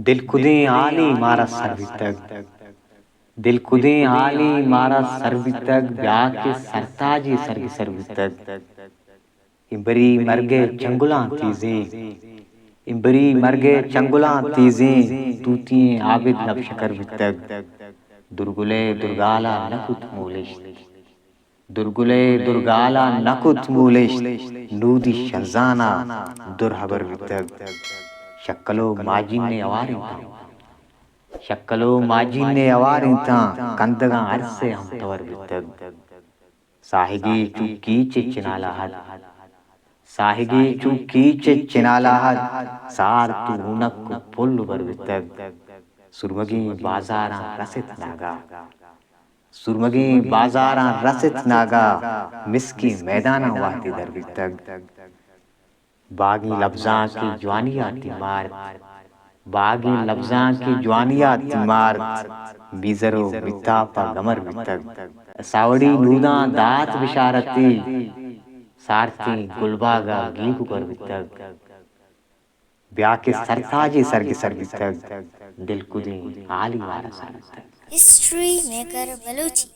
दिल खुदे आली मारा सर्वी तक, दिल खुदे आली मारा सर्वी तक, ब्याह के सरताजी सरगी सर्वी तक। इम्बरी मरगे चंगुला तीजे, इम्बरी मरगे चंगुला तीजे, तूतिए आबिद लब शकर वितक। दुर्गुले दुर्गाला नकुत मूलिश, दुर्गुले दुर्गाला नकुत मूलिश, नूदी शहजाना दुरहबर वितक। शक्कलो माजिन ने अवार शक्कलो माजिन ने अवार कंदगा अरसे हम तवर वितक। साहिगी चुकी चिनाला हद, साहिगी चुकी चिनाला हद, सार तू उनक पुल बर वितक। सुरमगी बाजारा रसित नागा, सुरमगी बाजारा रसित नागा, मिसकी मैदाना वाती दर वितक। बागी लफ्जा की जवानी आती मार, बागी लफ्जा की जवानी आती मार, बीजरो बितापा गमर वितक। सावड़ी नूदा दात बिशारती, सारती गुलबागा गीगु पर वितक। ब्याह के सरताजी सरगी सर वितक, दिल कुदी आली वारा सर वितक। History maker Balochi.